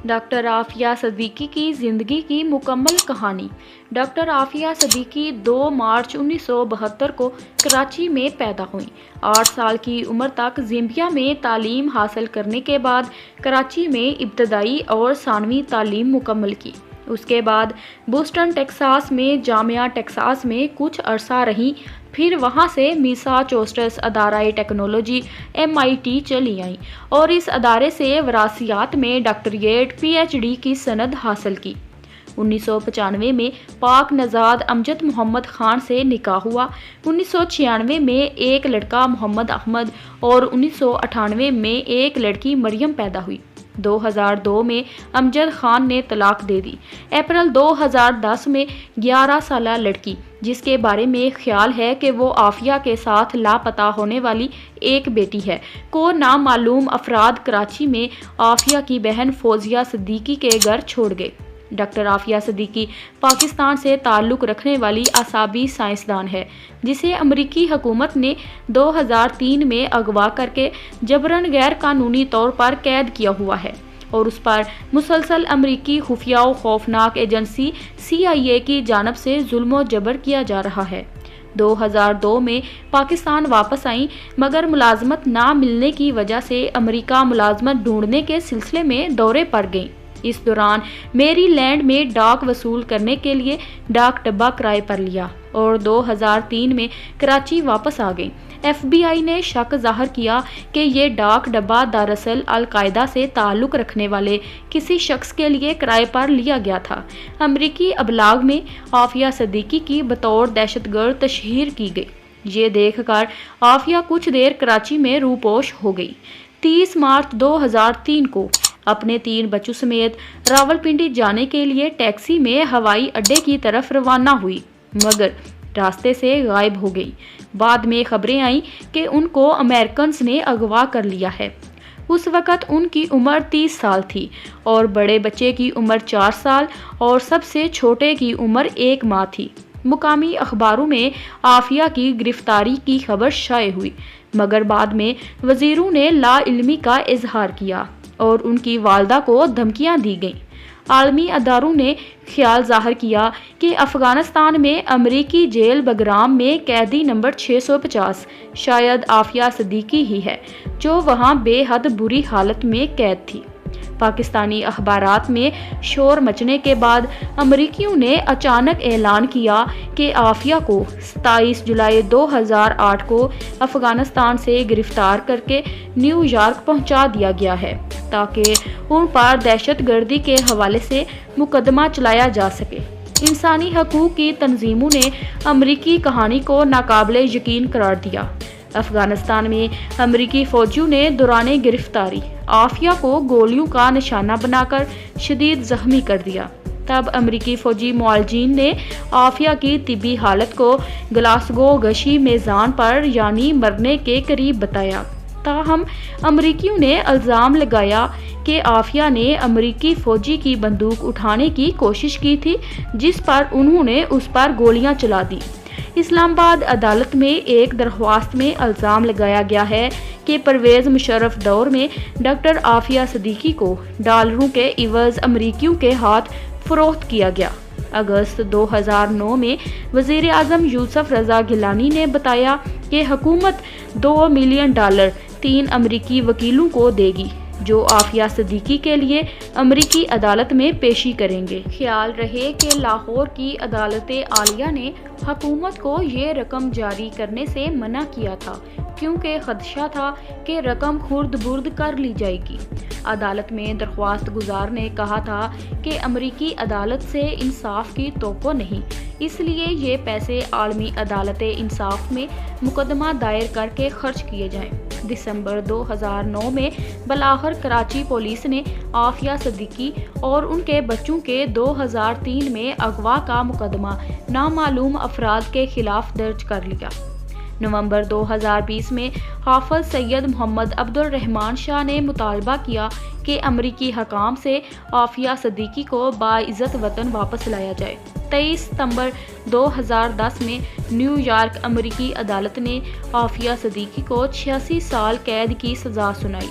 Doctor Aafia Siddiqui کی زندگی کی مکمل کہانی۔ ڈاکٹر عافیہ صدیقی 2 مارچ 1972 کو کراچی میں پیدا ہوئیں۔ 8 سال کی عمر تک زیمبیا میں تعلیم حاصل کرنے کے بعد کراچی میں ابتدائی اور ثانوی تعلیم مکمل کی۔ اس کے بعد بوسٹن ٹیکساس میں جامعہ ٹیکساس میں کچھ عرصہ رہیں، پھر وہاں سے میساچوسٹس ادارۂ ٹیکنالوجی MIT چلی آئیں اور اس ادارے سے وراثیات میں ڈاکٹریٹ PhD کی سند حاصل کی۔ 1995 میں پاک نژاد امجد محمد خان سے نکاح ہوا۔ 1996 میں ایک لڑکا محمد احمد اور 1998 میں ایک لڑکی مریم پیدا ہوئی۔ 2002 میں امجد خان نے طلاق دے دی۔ اپریل 2010 میں 11 سالہ لڑکی، جس کے بارے میں خیال ہے کہ وہ عافیہ کے ساتھ لاپتہ ہونے والی ایک بیٹی ہے، کو نامعلوم افراد کراچی میں عافیہ کی بہن فوزیہ صدیقی کے گھر چھوڑ گئے۔ ڈاکٹر عافیہ صدیقی پاکستان سے تعلق رکھنے والی اعصابی سائنسدان ہے، جسے امریکی حکومت نے 2003 میں اغوا کر کے جبراً غیر قانونی طور پر قید کیا ہوا ہے اور اس پر مسلسل امریکی خفیہ و خوفناک ایجنسی CIA کی جانب سے ظلم و جبر کیا جا رہا ہے۔ 2002 میں پاکستان واپس آئیں، مگر ملازمت نہ ملنے کی وجہ سے امریکہ ملازمت ڈھونڈنے کے سلسلے میں دورے پر گئیں۔ اس دوران میری لینڈ میں ڈاک وصول کرنے کے لیے ڈاک ڈبہ کرائے پر لیا اور 2003 میں کراچی واپس آ گئیں۔ FBI نے شک ظاہر کیا کہ یہ ڈاک ڈبہ دراصل القاعدہ سے تعلق رکھنے والے کسی شخص کے لیے کرائے پر لیا گیا تھا۔ امریکی ابلاغ میں عافیہ صدیقی کی بطور دہشت گرد تشہیر کی گئی۔ یہ دیکھ کر عافیہ کچھ دیر کراچی میں روپوش ہو گئی۔ 30 مارچ 2003 کو اپنے 3 بچوں سمیت راولپنڈی جانے کے لیے ٹیکسی میں ہوائی اڈے کی طرف روانہ ہوئی، مگر راستے سے غائب ہو گئی۔ بعد میں خبریں آئیں کہ ان کو امریکنز نے اغوا کر لیا ہے۔ اس وقت ان کی عمر 30 سال تھی اور بڑے بچے کی عمر 4 سال اور سب سے چھوٹے کی عمر 1 ماہ تھی۔ مقامی اخباروں میں عافیہ کی گرفتاری کی خبر شائع ہوئی، مگر بعد میں وزیروں نے لا علمی کا اظہار کیا اور ان کی والدہ کو دھمکیاں دی گئیں۔ عالمی اداروں نے خیال ظاہر کیا کہ افغانستان میں امریکی جیل بگرام میں قیدی نمبر 650 شاید عافیہ صدیقی ہی ہے، جو وہاں بے حد بری حالت میں قید تھی۔ پاکستانی اخبارات میں شور مچنے کے بعد امریکیوں نے اچانک اعلان کیا کہ عافیہ کو 27 جولائی 2008 کو افغانستان سے گرفتار کر کے نیو یارک پہنچا دیا گیا ہے تاکہ ان پر دہشت گردی کے حوالے سے مقدمہ چلایا جا سکے۔ انسانی حقوق کی تنظیموں نے امریکی کہانی کو ناقابل یقین قرار دیا۔ افغانستان میں امریکی فوجیوں نے دوران گرفتاری عافیہ کو گولیوں کا نشانہ بنا کر شدید زخمی کر دیا۔ تب امریکی فوجی معالجین نے عافیہ کی طبی حالت کو گلاسگو گشی میزان پر یعنی مرنے کے قریب بتایا۔ تاہم امریکیوں نے الزام لگایا کہ عافیہ نے امریکی فوجی کی بندوق اٹھانے کی کوشش کی تھی، جس پر انہوں نے اس پر گولیاں چلا دیں۔ اسلام آباد عدالت میں ایک درخواست میں الزام لگایا گیا ہے کہ پرویز مشرف دور میں ڈاکٹر عافیہ صدیقی کو ڈالروں کے عوض امریکیوں کے ہاتھ فروخت کیا گیا۔ اگست 2009 میں وزیر اعظم یوسف رضا گیلانی نے بتایا کہ حکومت $2 ملین 3 امریکی وکیلوں کو دے گی، جو عافیہ صدیقی کے لیے امریکی عدالت میں پیشی کریں گے۔ خیال رہے کہ لاہور کی عدالت عالیہ نے حکومت کو یہ رقم جاری کرنے سے منع کیا تھا، کیونکہ خدشہ تھا کہ رقم خرد برد کر لی جائے گی۔ عدالت میں درخواست گزار نے کہا تھا کہ امریکی عدالت سے انصاف کی توقع نہیں، اس لیے یہ پیسے عالمی عدالت انصاف میں مقدمہ دائر کر کے خرچ کیے جائیں۔ دسمبر 2009 میں بلاخر کراچی پولیس نے عافیہ صدیقی اور ان کے بچوں کے 2003 میں اغوا کا مقدمہ نامعلوم افراد کے خلاف درج کر لیا۔ نومبر 2020 میں حافظ سید محمد عبد الرحمان شاہ نے مطالبہ کیا کہ امریکی حکام سے عافیہ صدیقی کو باعزت وطن واپس لایا جائے۔ 23 ستمبر 2010 میں نیو یارک امریکی عدالت نے عافیہ صدیقی کو 86 سال قید کی سزا سنائی۔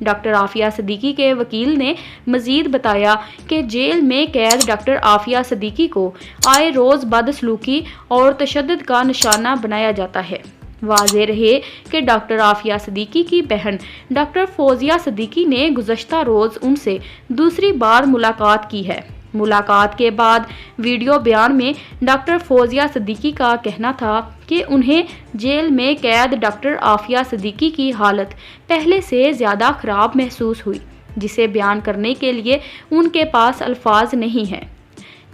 ڈاکٹر عافیہ صدیقی کے وکیل نے مزید بتایا کہ جیل میں قید ڈاکٹر عافیہ صدیقی کو آئے روز بدسلوکی اور تشدد کا نشانہ بنایا جاتا ہے۔ واضح رہے کہ ڈاکٹر عافیہ صدیقی کی بہن ڈاکٹر فوزیہ صدیقی نے گزشتہ روز ان سے دوسری بار ملاقات کی ہے۔ ملاقات کے بعد ویڈیو بیان میں ڈاکٹر فوزیہ صدیقی کا کہنا تھا کہ انہیں جیل میں قید ڈاکٹر عافیہ صدیقی کی حالت پہلے سے زیادہ خراب محسوس ہوئی، جسے بیان کرنے کے لیے ان کے پاس الفاظ نہیں ہیں۔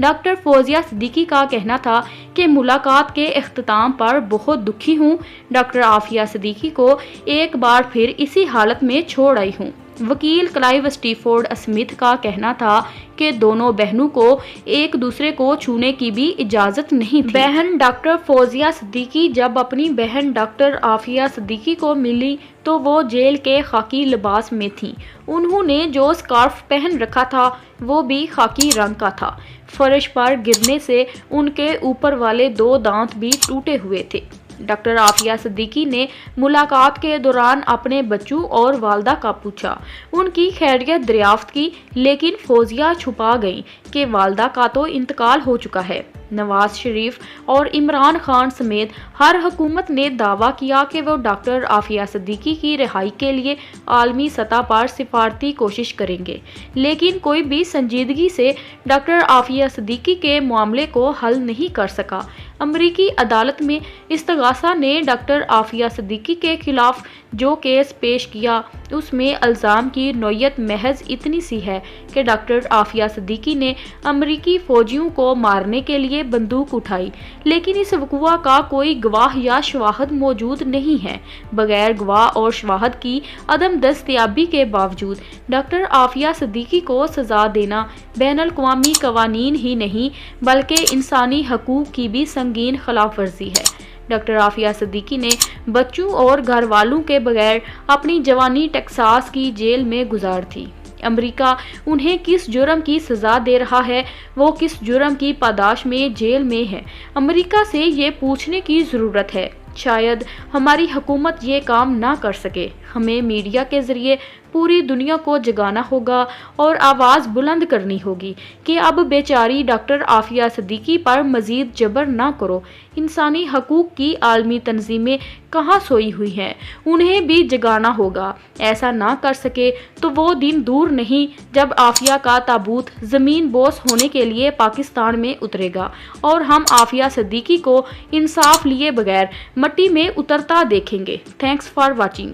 ڈاکٹر فوزیہ صدیقی کا کہنا تھا کہ ملاقات کے اختتام پر بہت دکھی ہوں، ڈاکٹر عافیہ صدیقی کو ایک بار پھر اسی حالت میں چھوڑ آئی ہوں۔ وکیل کلائیو اسٹیفورڈ اسمتھ کا کہنا تھا کہ دونوں بہنوں کو ایک دوسرے کو چھونے کی بھی اجازت نہیں تھی۔ بہن ڈاکٹر فوزیہ صدیقی جب اپنی بہن ڈاکٹر عافیہ صدیقی کو ملی تو وہ جیل کے خاکی لباس میں تھیں۔ انہوں نے جو سکارف پہن رکھا تھا وہ بھی خاکی رنگ کا تھا۔ فرش پر گرنے سے ان کے اوپر والے 2 دانت بھی ٹوٹے ہوئے تھے۔ ڈاکٹر عافیہ صدیقی نے ملاقات کے دوران اپنے بچوں اور والدہ کا پوچھا، ان کی خیریت دریافت کی، لیکن فوزیہ چھپا گئیں کہ والدہ کا تو انتقال ہو چکا ہے۔ نواز شریف اور عمران خان سمیت ہر حکومت نے دعویٰ کیا کہ وہ ڈاکٹر عافیہ صدیقی کی رہائی کے لیے عالمی سطح پر سفارتی کوشش کریں گے، لیکن کوئی بھی سنجیدگی سے ڈاکٹر عافیہ صدیقی کے معاملے کو حل نہیں کر سکا۔ امریکی عدالت میں استغاثہ نے ڈاکٹر عافیہ صدیقی کے خلاف جو کیس پیش کیا اس میں الزام کی نوعیت محض اتنی سی ہے کہ ڈاکٹر عافیہ صدیقی نے امریکی فوجیوں کو مارنے کے لیے بندوق اٹھائی، لیکن اس وقوع کا کوئی گواہ یا شواہد موجود نہیں ہے۔ بغیر گواہ اور شواہد کی عدم دستیابی کے باوجود ڈاکٹر عافیہ صدیقی کو سزا دینا بین الاقوامی قوانین ہی نہیں بلکہ انسانی حقوق کی بھی سنگین خلاف ورزی ہے۔ ڈاکٹر عافیہ صدیقی نے بچوں اور گھر والوں کے بغیر اپنی جوانی ٹیکساس کی جیل میں گزار تھی۔ امریکہ انہیں کس جرم کی سزا دے رہا ہے، وہ کس جرم کی پاداش میں جیل میں ہے، امریکہ سے یہ پوچھنے کی ضرورت ہے۔ شاید ہماری حکومت یہ کام نہ کر سکے۔ ہمیں میڈیا کے ذریعے پوری دنیا کو جگانا ہوگا اور آواز بلند کرنی ہوگی کہ اب بیچاری ڈاکٹر عافیہ صدیقی پر مزید جبر نہ کرو۔ انسانی حقوق کی عالمی تنظیمیں کہاں سوئی ہوئی ہیں، انہیں بھی جگانا ہوگا۔ ایسا نہ کر سکے تو وہ دن دور نہیں جب عافیہ کا تابوت زمین بوس ہونے کے لیے پاکستان میں اترے گا اور ہم عافیہ صدیقی کو انصاف لیے بغیر مٹی میں اترتا دیکھیں گے۔ Thanks for watching.